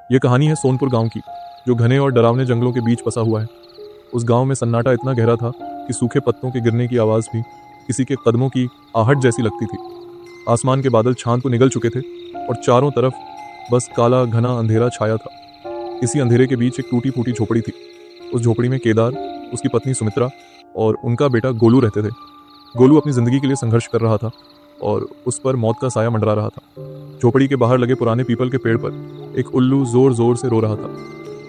ये कहानी है सोनपुर गांव की, जो घने और डरावने जंगलों के बीच बसा हुआ है। उस गांव में सन्नाटा इतना गहरा था कि सूखे पत्तों के गिरने की आवाज़ भी किसी के कदमों की आहट जैसी लगती थी। आसमान के बादल चांद को निगल चुके थे और चारों तरफ बस काला घना अंधेरा छाया था। इसी अंधेरे के बीच एक टूटी फूटी झोपड़ी थी। उस झोपड़ी में केदार, उसकी पत्नी सुमित्रा और उनका बेटा गोलू रहते थे। गोलू अपनी ज़िंदगी के लिए संघर्ष कर रहा था और उस पर मौत का साया मंडरा रहा था। झोपड़ी के बाहर लगे पुराने पीपल के पेड़ पर एक उल्लू जोर जोर से रो रहा था।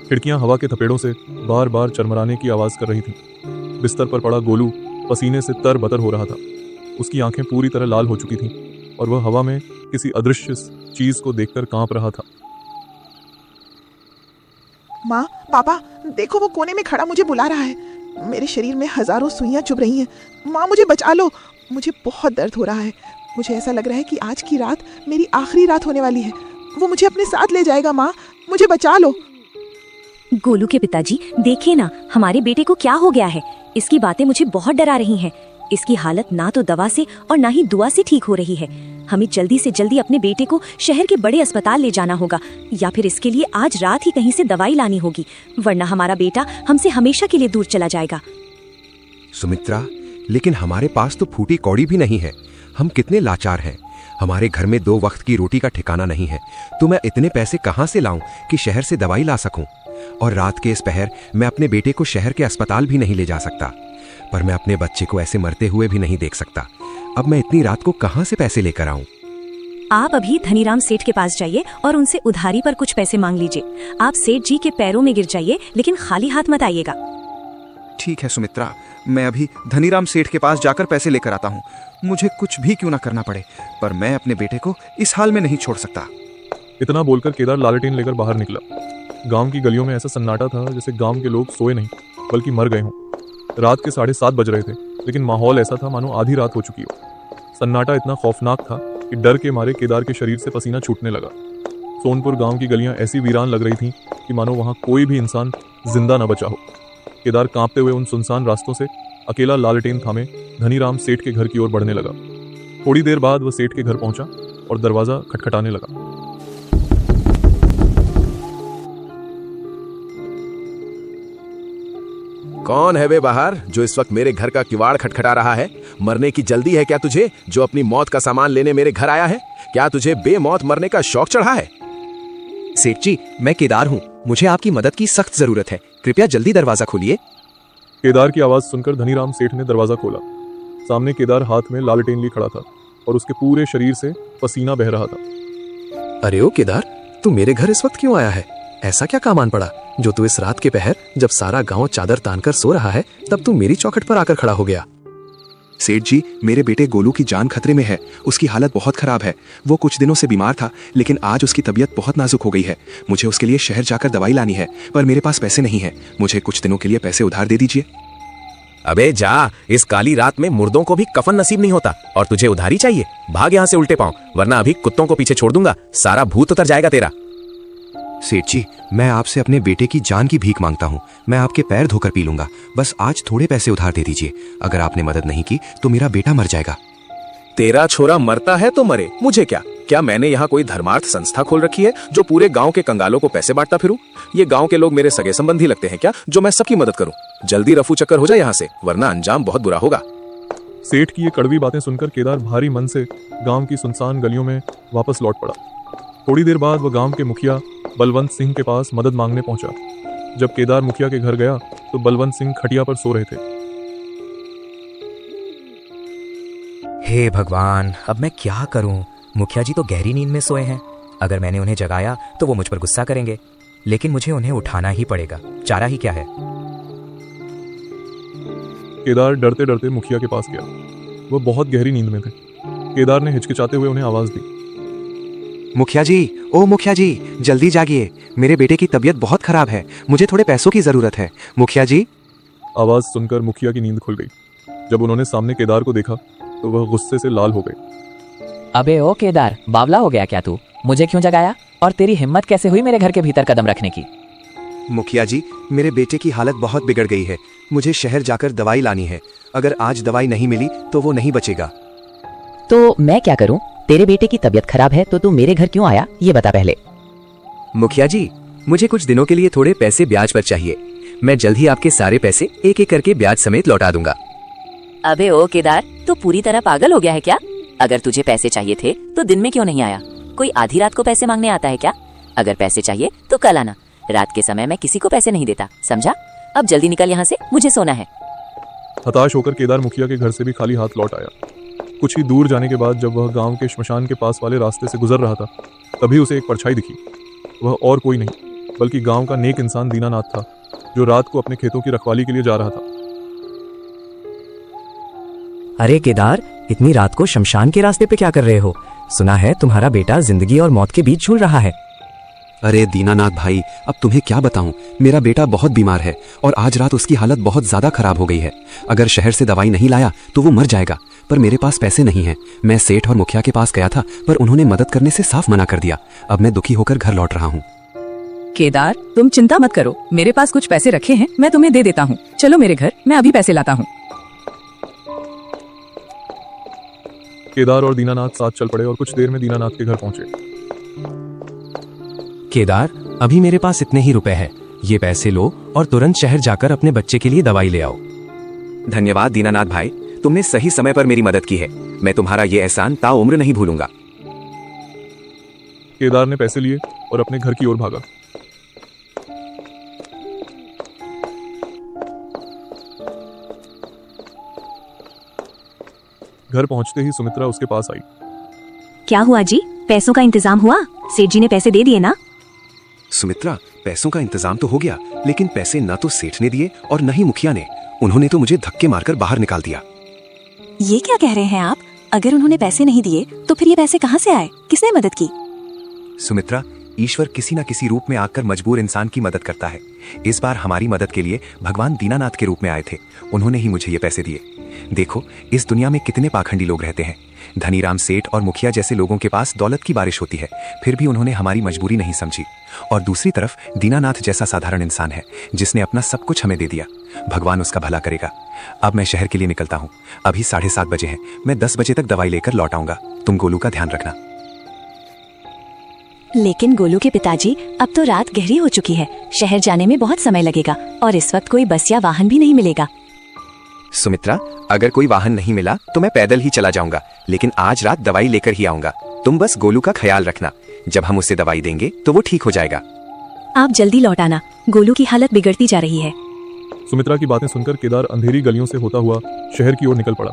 खिड़कियां हवा के थपेड़ों से बार बार चरमराने की आवाज़ कर रही थीं। बिस्तर पर पड़ा गोलू पसीने से तर-बतर हो रहा था। उसकी आंखें पूरी तरह लाल हो चुकी थीं और वह हवा में किसी अदृश्य चीज को देखकर कांप रहा था। माँ, पापा, देखो वो कोने में खड़ा मुझे बुला रहा है। मेरे शरीर में हजारों सुइयां चुभ रही हैं। माँ, मुझे बचा लो। मुझे बहुत दर्द हो रहा है। मुझे ऐसा लग रहा है कि आज की रात मेरी आखिरी रात होने वाली है। वो मुझे अपने साथ ले जाएगा। माँ, मुझे बचा लो। गोलू के पिताजी, देखिए ना, हमारे बेटे को क्या हो गया है। इसकी बातें मुझे बहुत डरा रही हैं। इसकी हालत ना तो दवा से और ना ही दुआ से ठीक हो रही है। हमें जल्दी से जल्दी अपने बेटे को शहर के बड़े अस्पताल ले जाना होगा, या फिर इसके लिए आज रात ही कहीं से दवाई लानी होगी, वरना हमारा बेटा हमसे हमेशा के लिए दूर चला जाएगा। सुमित्रा, लेकिन हमारे पास तो फूटी कौड़ी भी नहीं है। हम कितने लाचार हैं। हमारे घर में 2 वक्त की रोटी का ठिकाना नहीं है, तो मैं इतने पैसे कहाँ से लाऊं कि शहर से दवाई ला सकूं? और रात के इस पहर मैं अपने बेटे को शहर के अस्पताल भी नहीं ले जा सकता। पर मैं अपने बच्चे को ऐसे मरते हुए भी नहीं देख सकता। अब मैं इतनी रात को कहाँ से पैसे लेकर आऊं? आप अभी धनीराम सेठ के पास जाइए और उनसे उधारी पर कुछ पैसे मांग लीजिए। आप सेठ जी के पैरों में गिर जाइए, लेकिन खाली हाथ मत आइएगा। ठीक है सुमित्रा, मैं अभी धनीराम सेठ के पास जाकर पैसे लेकर आता हूँ। मुझे कुछ भी क्यों ना करना पड़े, पर मैं अपने बेटे को इस हाल में नहीं छोड़ सकता। इतना बोलकर केदार लालटेन लेकर बाहर निकला। गांव की गलियों में ऐसा सन्नाटा था जैसे गांव के लोग सोए नहीं बल्कि मर गए हों। रात के 7:30 बज रहे थे, लेकिन माहौल ऐसा था मानो आधी रात हो चुकी हो। सन्नाटा इतना खौफनाक था कि डर के मारे केदार के शरीर से पसीना छूटने लगा। सोनपुर गांव की गलियां ऐसी वीरान लग रही थीं कि मानो वहां कोई भी इंसान जिंदा न बचा हो। केदार कांपते हुए उन सुनसान रास्तों से अकेला लालटेन थामे धनीराम सेठ के घर की ओर बढ़ने लगा। थोड़ी देर बाद वह सेठ के घर पहुंचा और दरवाजा खटखटाने लगा। कौन है वे बाहर जो इस वक्त मेरे घर का किवाड़ खटखटा रहा है? मरने की जल्दी है क्या तुझे, जो अपनी मौत का सामान लेने मेरे घर आया है? क्या तुझे बेमौत मरने का शौक चढ़ा है? सेठ जी, मैं केदार हूँ। मुझे आपकी मदद की सख्त जरूरत है। कृपया जल्दी दरवाजा खोलिए। केदार की आवाज सुनकर धनीराम सेठ ने दरवाजा खोला। सामने केदार हाथ में लालटेन लिए खड़ा था और उसके पूरे शरीर से पसीना बह रहा था। अरे ओ केदार, तू मेरे घर इस वक्त क्यों आया है? ऐसा क्या काम आन पड़ा जो तू इस रात के पहर, जब सारा गांव चादर तानकर सो रहा है, तब तू मेरी चौखट पर आकर खड़ा हो गया? सेठ जी, मेरे बेटे गोलू की जान खतरे में है। उसकी हालत बहुत खराब है। वो कुछ दिनों से बीमार था, लेकिन आज उसकी तबीयत बहुत नाजुक हो गई है। मुझे उसके लिए शहर जाकर दवाई लानी है, पर मेरे पास पैसे नहीं है। मुझे कुछ दिनों के लिए पैसे उधार दे दीजिए। अबे जा, इस काली रात में मुर्दों को भी कफन नसीब नहीं होता और तुझे उधारी चाहिए? भाग यहाँ से उल्टे पांव, वरना अभी कुत्तों को पीछे छोड़ दूंगा। सारा भूत उतर जाएगा तेरा। सेठ जी, मैं आपसे अपने बेटे की जान की भीख मांगता हूँ। मैं आपके पैर धोकर पी लूंगा। बस आज थोड़े पैसे उधार दे दीजिए। अगर आपने मदद नहीं की तो मेरा बेटा मर जाएगा। तेरा छोरा मरता है तो मरे, मुझे क्या? क्या मैंने यहाँ कोई धर्मार्थ संस्था खोल रखी है जो पूरे गांव के कंगालों को पैसे बांटता फिरूं? ये गांव के लोग मेरे सगे संबंधी लगते हैं क्या, जो मैं सबकी मदद करूं? जल्दी रफू चक्कर हो जाए यहाँ से, वरना अंजाम बहुत बुरा होगा। सेठ की ये कड़वी बातें सुनकर केदार भारी मन से गांव की सुनसान गलियों में वापस लौट पड़ा। थोड़ी देर बाद वह गांव के मुखिया बलवंत सिंह के पास मदद मांगने पहुंचा। जब केदार मुखिया के घर गया तो बलवंत सिंह खटिया पर सो रहे थे। हे भगवान, अब मैं क्या करूं? मुखिया जी तो गहरी नींद में सोए हैं। अगर मैंने उन्हें जगाया तो वो मुझ पर गुस्सा करेंगे, लेकिन मुझे उन्हें उठाना ही पड़ेगा। चारा ही क्या है। केदार डरते डरते मुखिया के पास गया। वह बहुत गहरी नींद में थे। केदार ने हिचकिचाते हुए उन्हें आवाज दी। मुखिया जी, ओ मुखिया जी, जल्दी जागिए। मेरे बेटे की तबीयत बहुत खराब है। मुझे थोड़े पैसों की जरूरत है। मुखिया जी। आवाज सुनकर मुखिया की नींद खुल गई। जब उन्होंने सामने केदार को देखा तो वह गुस्से से लाल हो गए। अबे ओ केदार, बावला हो गया क्या तू? मुझे क्यों जगाया? और तेरी हिम्मत कैसे हुई मेरे घर के भीतर कदम रखने की? मुखिया जी, मेरे बेटे की हालत बहुत बिगड़ गई है। मुझे शहर जाकर दवाई लानी है। अगर आज दवाई नहीं मिली तो वो नहीं बचेगा। तो मैं क्या करूं? तेरे बेटे की तबीयत खराब है तो तू मेरे घर क्यों आया, ये बता पहले। मुखिया जी, मुझे कुछ दिनों के लिए थोड़े पैसे ब्याज पर चाहिए। मैं जल्द ही आपके सारे पैसे एक एक करके ब्याज समेत लौटा दूंगा। अबे ओ केदार, तू पूरी तरह पागल हो गया है क्या? अगर तुझे पैसे चाहिए थे तो दिन में क्यों नहीं आया? कोई आधी रात को पैसे मांगने आता है क्या? अगर पैसे चाहिए तो कल आना। रात के समय मैं किसी को पैसे नहीं देता, समझा? अब जल्दी निकल यहाँ से, मुझे सोना है। हताश होकर केदार मुखिया के घर से भी खाली हाथ लौट आया। कुछ ही दूर जाने के बाद जब वह गांव के श्मशान के पास वाले रास्ते से गुजर रहा था, तभी उसे एक परछाई दिखी। वह और कोई नहीं बल्कि गांव का नेक इंसान दीनानाथ था, जो रात को अपने खेतों की रखवाली के लिए जा रहा था। अरे केदार, इतनी रात को शमशान के रास्ते पे क्या कर रहे हो? सुना है तुम्हारा बेटा जिंदगी और मौत के बीच झूल रहा है। अरे दीनानाथ भाई, अब तुम्हें क्या बताऊं, मेरा बेटा बहुत बीमार है और आज रात उसकी हालत बहुत ज्यादा खराब हो गई है। अगर शहर से दवाई नहीं लाया तो वो मर जाएगा, पर मेरे पास पैसे नहीं हैं। मैं सेठ और मुखिया के पास गया था, पर उन्होंने मदद करने से साफ मना कर दिया। अब मैं दुखी होकर घर लौट रहा हूँ। केदार, तुम चिंता मत करो, मेरे पास कुछ पैसे रखे हैं, मैं तुम्हें दे देता हूँ। चलो मेरे घर, मैं अभी पैसे लाता हूँ। केदार और दीनानाथ साथ चल पड़े और कुछ देर में दीनानाथ के घर पहुंचे। केदार, अभी मेरे पास इतने ही रुपए हैं। ये पैसे लो और तुरंत शहर जाकर अपने बच्चे के लिए दवाई ले आओ। धन्यवाद दीनानाथ भाई, तुमने सही समय पर मेरी मदद की है। मैं तुम्हारा ये एहसान ताउम्र नहीं भूलूंगा। केदार ने पैसे लिए और अपने घर की ओर भागा। घर पहुंचते ही सुमित्रा उसके पास आई। क्या हुआ जी, पैसों का इंतजाम हुआ? सेठ जी ने पैसे दे दिए ना? सुमित्रा, पैसों का इंतजाम तो हो गया, लेकिन पैसे न तो सेठ ने दिए और न ही मुखिया ने। उन्होंने तो मुझे धक्के मारकर बाहर निकाल दिया। ये क्या कह रहे हैं आप? अगर उन्होंने पैसे नहीं दिए तो फिर ये पैसे कहाँ से आए? किसने मदद की? सुमित्रा, ईश्वर किसी न किसी रूप में आकर मजबूर इंसान की मदद करता है। इस बार हमारी मदद के लिए भगवान दीनानाथ के रूप में आए थे। उन्होंने ही मुझे ये पैसे दिए। देखो, इस दुनिया में कितने पाखंडी लोग रहते हैं। धनीराम सेठ और मुखिया जैसे लोगों के पास दौलत की बारिश होती है, फिर भी उन्होंने हमारी मजबूरी नहीं समझी। और दूसरी तरफ दीनानाथ जैसा साधारण इंसान है, जिसने अपना सब कुछ हमें दे दिया। भगवान उसका भला करेगा। अब मैं शहर के लिए निकलता हूँ। अभी 7:30 बजे हैं। मैं 10 बजे तक दवाई लेकर लौट आऊंगा। तुम गोलू का ध्यान रखना। लेकिन गोलू के पिताजी, अब तो रात गहरी हो चुकी है। शहर जाने में बहुत समय लगेगा और इस वक्त कोई बस या वाहन भी नहीं मिलेगा। सुमित्रा, अगर कोई वाहन नहीं मिला तो मैं पैदल ही चला जाऊंगा, लेकिन आज रात दवाई लेकर ही आऊंगा। तुम बस गोलू का ख्याल रखना। जब हम उसे दवाई देंगे तो वो ठीक हो जाएगा। आप जल्दी लौट आना, गोलू की हालत बिगड़ती जा रही है। सुमित्रा की बातें सुनकर केदार अंधेरी गलियों से होता हुआ शहर की ओर निकल पड़ा।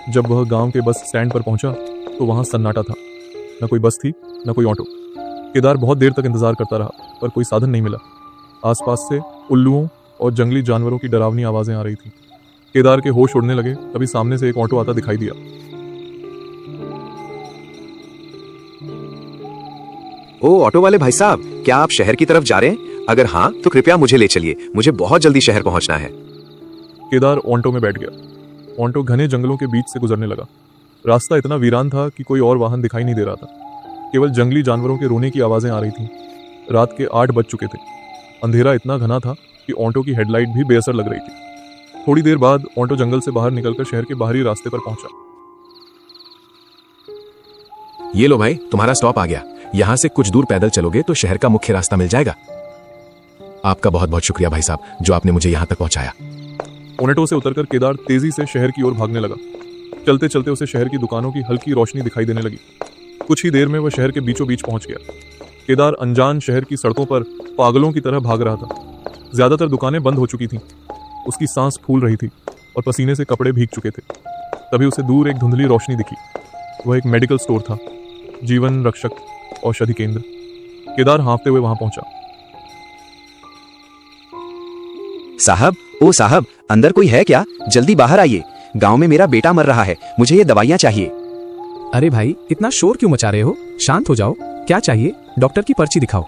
जब वह गांव के बस स्टैंड पर पहुंचा तो वहां सन्नाटा था। न कोई बस थी, न कोई ऑटो। केदार बहुत देर तक इंतजार करता रहा, पर कोई साधन नहीं मिला। आसपास से उल्लुओं और जंगली जानवरों की डरावनी आवाजें आ रही थी। केदार के होश उड़ने लगे, तभी सामने से एक ऑटो आता दिखाई दिया। ओ ऑटो वाले भाई साहब, क्या आप शहर की तरफ जा रहे हैं? अगर हाँ तो कृपया मुझे ले चलिए, मुझे बहुत जल्दी शहर पहुंचना है। केदार ऑटो में बैठ गया। ऑटो घने जंगलों के बीच से गुजरने लगा। रास्ता इतना वीरान था कि कोई और वाहन दिखाई नहीं दे रहा था। केवल जंगली जानवरों के रोने की आवाजें आ रही थीं। रात के 8 बज चुके थे। अंधेरा इतना घना था कि ऑटो की हेडलाइट भी बेअसर लग रही थी। थोड़ी देर बाद ऑटो जंगल से बाहर निकलकर शहर के बाहरी रास्ते पर पहुंचा। ये लो भाई, तुम्हारा स्टॉप आ गया। यहाँ से कुछ दूर पैदल चलोगे तो शहर का मुख्य रास्ता मिल जाएगा। आपका बहुत बहुत शुक्रिया भाई साहब, जो आपने मुझे यहाँ तक पहुँचाया। ऑटो से उतरकर केदार तेजी से शहर की ओर भागने लगा। चलते चलते उसे शहर की दुकानों की हल्की रोशनी दिखाई देने लगी। कुछ ही देर में वह शहर के बीचों बीच पहुंच गया। केदार अनजान शहर की सड़कों पर पागलों की तरह भाग रहा था। ज्यादातर दुकानें बंद हो चुकी थीं। उसकी सांस फूल रही थी और पसीने से कपड़े भीग चुके थे। तभी उसे दूर एक धुंधली रोशनी दिखी। वह एक मेडिकल स्टोर था, जीवन रक्षक औषधि केंद्र। केदार हाँफते हुए वहां पहुंचा। साहब, ओ साहब, अंदर कोई है क्या? जल्दी बाहर आइए। गांव में मेरा बेटा मर रहा है, मुझे ये दवाइयाँ चाहिए। अरे भाई, इतना शोर क्यों मचा रहे हो? शांत हो जाओ। क्या चाहिए? डॉक्टर की पर्ची दिखाओ।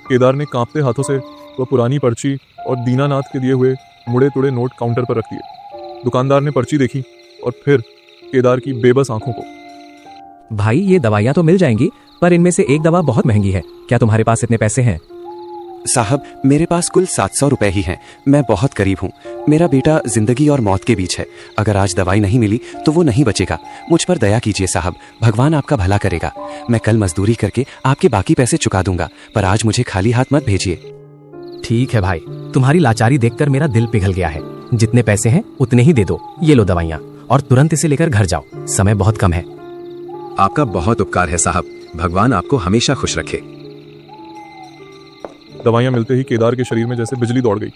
केदार ने कांपते हाथों से वह पुरानी पर्ची और दीनानाथ के दिए हुए मुड़े तुड़े नोट काउंटर पर रख दिए। दुकानदार ने पर्ची देखी और फिर केदार की बेबस आंखों को। भाई, ये दवाइयाँ तो मिल जाएंगी, पर इनमें से एक दवा बहुत महंगी है। क्या तुम्हारे पास इतने पैसे हैं? साहब, मेरे पास कुल 700 रुपए ही हैं। मैं बहुत गरीब हूँ। मेरा बेटा जिंदगी और मौत के बीच है। अगर आज दवाई नहीं मिली तो वो नहीं बचेगा। मुझ पर दया कीजिए साहब, भगवान आपका भला करेगा। मैं कल मजदूरी करके आपके बाकी पैसे चुका दूंगा, पर आज मुझे खाली हाथ मत भेजिए। ठीक है भाई, तुम्हारी लाचारी देखकर मेरा दिल पिघल गया है। जितने पैसे हैं उतने ही दे दो। ये लो दवाइयाँ और तुरंत इसे लेकर घर जाओ, समय बहुत कम है। आपका बहुत उपकार है साहब, भगवान आपको हमेशा खुश रखे। दवाइयाँ मिलते ही केदार के शरीर में जैसे बिजली दौड़ गई।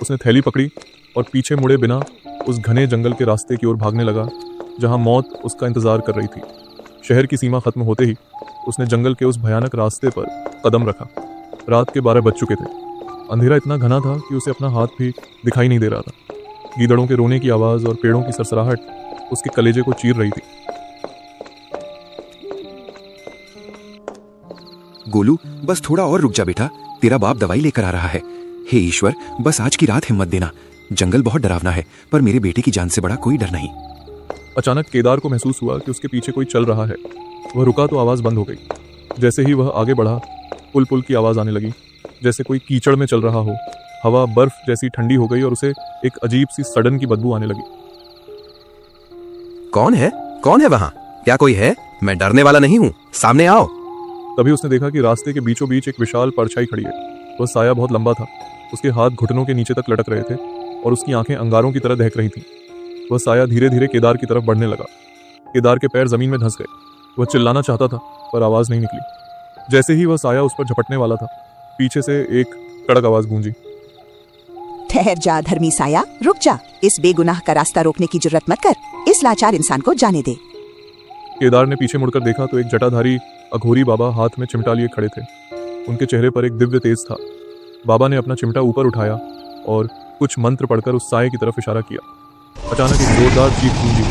उसने थैली पकड़ी और पीछे मुड़े बिना उस घने जंगल के रास्ते की ओर भागने लगा, जहां मौत उसका इंतजार कर रही थी। शहर की सीमा खत्म होते ही उसने जंगल के उस भयानक रास्ते पर कदम रखा। रात के 12 बज चुके थे। अंधेरा इतना घना था कि उसे अपना हाथ भी दिखाई नहीं दे रहा था। गीदड़ों के रोने की आवाज और पेड़ों की सरसराहट उसके कलेजे को चीर रही थी। गोलू, बस थोड़ा और रुक जा बेटा, तेरा बाप दवाई लेकर आ रहा है। हे ईश्वर, बस आज की रात हिम्मत देना। जंगल बहुत डरावना है, पर मेरे बेटे की जान से बड़ा कोई डर नहीं। अचानक केदार को महसूस हुआ कि उसके पीछे कोई चल रहा है। वह रुका तो आवाज बंद हो गई। जैसे ही वह आगे बढ़ा, पुल पुल की आवाज आने लगी, जैसे कोई कीचड़ में चल रहा हो। हवा बर्फ जैसी ठंडी हो गई और उसे एक अजीब सी सड़न की बदबू आने लगी। कौन है? कौन है वहाँ? क्या कोई है? मैं डरने वाला नहीं हूँ, सामने आओ। तभी उसने देखा कि रास्ते के बीचों बीच एक विशाल परछाई खड़ी है। वह साया बहुत लंबा था, उसके हाथ घुटनों के नीचे तक लटक रहे थे और उसकी आंखें अंगारों की तरह दहक रही थीं। वह साया धीरे धीरे केदार की तरफ बढ़ने लगा। केदार के पैर जमीन में धंस गए। वह चिल्लाना चाहता था, पर आवाज नहीं निकली। जैसे ही वह साया उस पर झपटने वाला था, पीछे से एक कड़क आवाज गूंजी। ठहर जा धर्मी साया, रुक जा। इस बेगुनाह का रास्ता रोकने की जुर्रत मत कर। इस लाचार इंसान को जाने दे। केदार ने पीछे मुड़कर देखा तो एक जटाधारी अघोरी बाबा हाथ में चिमटा लिए खड़े थे। उनके चेहरे पर एक दिव्य तेज था। बाबा ने अपना चिमटा ऊपर उठाया और कुछ मंत्र पढ़कर उस साये की तरफ इशारा किया। अचानक एक जोरदार चीख गूंजी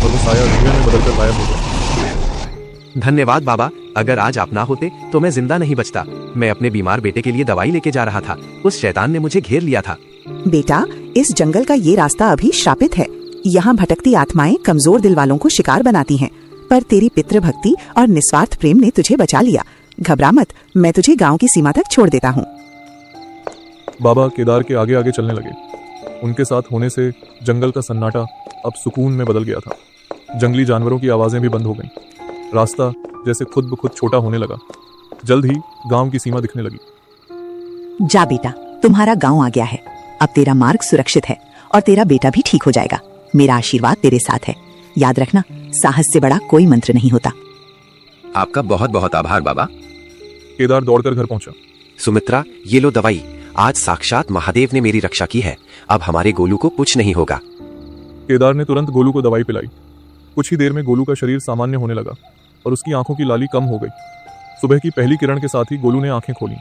और वो साया धुएं में बदलकर गायब हो गया। धन्यवाद बाबा, अगर आज आप ना होते तो मैं जिंदा नहीं बचता। मैं अपने बीमार बेटे के लिए दवाई लेके जा रहा था, उस शैतान ने मुझे घेर लिया था। बेटा, इस जंगल का ये रास्ता अभी श्रापित है। यहाँ भटकती आत्माएं कमजोर दिल वालों को शिकार बनाती हैं, पर तेरी पितृभक्ति और निस्वार्थ प्रेम ने तुझे बचा लिया। घबरा मत, मैं तुझे गांव की सीमा तक छोड़ देता हूँ। बाबा केदार के आगे आगे चलने लगे। उनके साथ होने से जंगल का सन्नाटा अब सुकून में बदल गया था। जंगली जानवरों की आवाजें भी बंद हो गईं। रास्ता जैसे खुद ब खुद छोटा होने लगा। जल्द ही गांव की सीमा दिखने लगी। जा बेटा, तुम्हारा गांव आ गया है। अब तेरा मार्ग सुरक्षित है और तेरा बेटा भी ठीक हो जाएगा। मेरा आशीर्वाद तेरे साथ है। याद रखना, साहस से बड़ा कोई मंत्र नहीं होता। आपका बहुत बहुत आभार बाबा। केदार दौड़कर घर पहुंचा। सुमित्रा, ये लो दवाई। आज साक्षात महादेव ने मेरी रक्षा की है। अब हमारे गोलू को कुछ नहीं होगा। केदार ने तुरंत गोलू को दवाई पिलाई। कुछ ही देर में गोलू का शरीर सामान्य होने लगा और उसकी आंखों की लाली कम हो गई। सुबह की पहली किरण के साथ ही गोलू ने आंखें खोली।